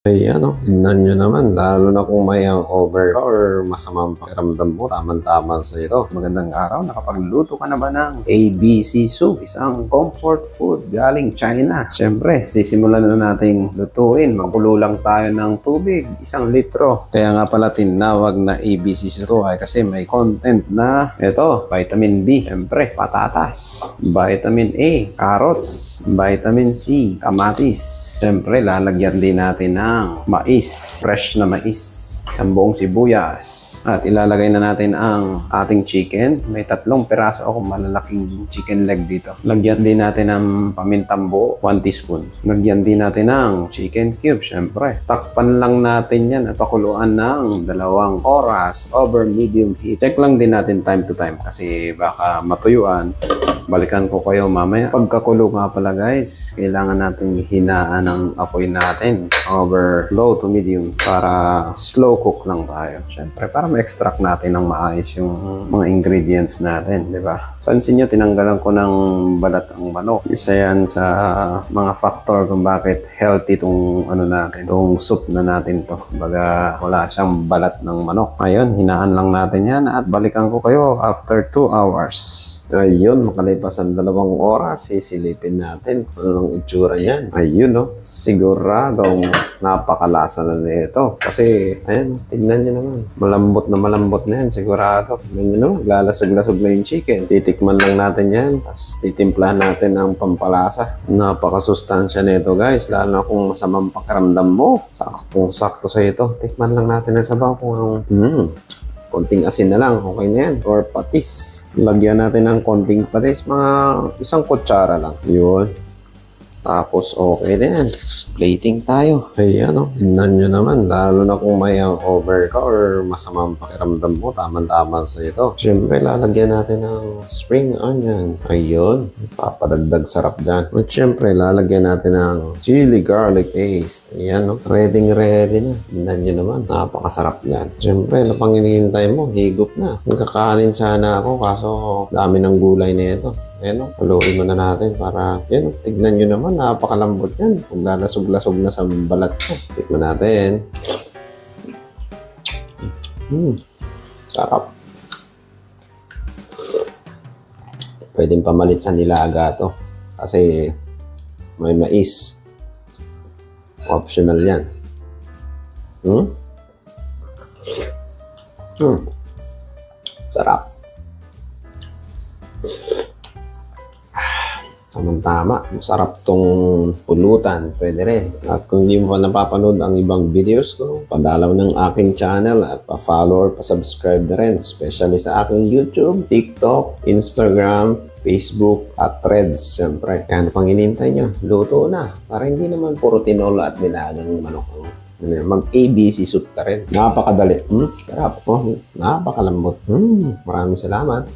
Ayan o, tignan nyo naman, lalo na kung may hangover or masamang pakiramdam mo, tamang-tama sa ito. Magandang araw, nakapagluto ka na ba ng ABC soup, isang comfort food galing China? Siyempre, sisimulan na nating lutuin. Magulo lang tayo ng tubig, 1 litro. Kaya nga pala tinawag na ABC soup ito ay kasi may content na ito, vitamin B, siyempre, patatas, vitamin A, carrots, vitamin C, kamatis. Siyempre, lalagyan din natin na mais, fresh na mais, 1 buong sibuyas. At ilalagay na natin ang ating chicken. May 3 peraso ako malalaking chicken leg dito. Lagyan din natin ng pamintang buo, 1 teaspoon. Lagyan din natin ng chicken cube, syempre. Takpan lang natin yan at pakuluan ng 2 oras over medium heat. Check lang din natin time to time kasi baka matuyuan. Balikan ko kayo mamaya. Pagkakulo nga pala guys, kailangan natin hinaan ang apoy natin over low to medium para slow cook lang tayo. Siyempre, para ma-extract natin ng maayos yung mga ingredients natin, di ba? Pansin nyo, tinanggalan ko ng balat ang manok. Isa yan sa mga factor kung bakit healthy itong itong soup na natin to. Baga, wala siyang balat ng manok. Ayun, hinaan lang natin yan at balikan ko kayo after 2 hours. Ayun, makalipas ang 2 oras, sisilipin natin kung anong itsura yan. Ayun, no? Siguradong napakalasa na nito. Kasi, ayun, tignan nyo naman. Malambot na yan, sigurado. Tignan nyo naman, lalasog-lasog na yung chicken. Titikman lang natin yan, tapos titimplahan natin ang pampalasa. Napakasustansya nito guys, lalo na kung masamang pakiramdam mo. Saktong-sakto sa ito. Tikman lang natin ang sabaw kung konting asin na lang, okay na yan. Or patis. Lagyan natin ng konting patis, mga 1 kutsara lang. Yun. Tapos okay na yan. Plating tayo. Ayan o, tignan nyo naman. Lalo na kung may hangover ka or masamang pakiramdam mo, tamang-tama sa ito. Siyempre, lalagyan natin ng spring onion. Ayun, papadagdag sarap dyan. At siyempre, lalagyan natin ng chili garlic paste. Ayan o, ready na. Tignan nyo naman, napakasarap dyan. Siyempre, napanginihintay mo, higop na. Magkakanin sana ako, kaso dami ng gulay na ito. Ayan o, haluin mo na natin para, yan o, tignan nyo naman, napakalambot yan. Maglalasog-lasog na sa balat ko. Tikman natin. Sarap. Pwedeng pamalit sa nilaga to. Kasi may mais. Optional yan. Sarap. Tamang-tama, masarap tong pulutan, pwede rin. At kung hindi mo pa napapanood ang ibang videos ko, padalaw ng aking channel at pa-follow or pa-subscribe na rin, especially sa aking YouTube, TikTok, Instagram, Facebook at Threads, syempre. Kaya ano pang hinihintay nyo? Luto na. Para hindi naman puro tinola at nilagang manok. Mag-ABC soup ka rin. Napakadali. Sarap. Napakalambot. Maraming salamat.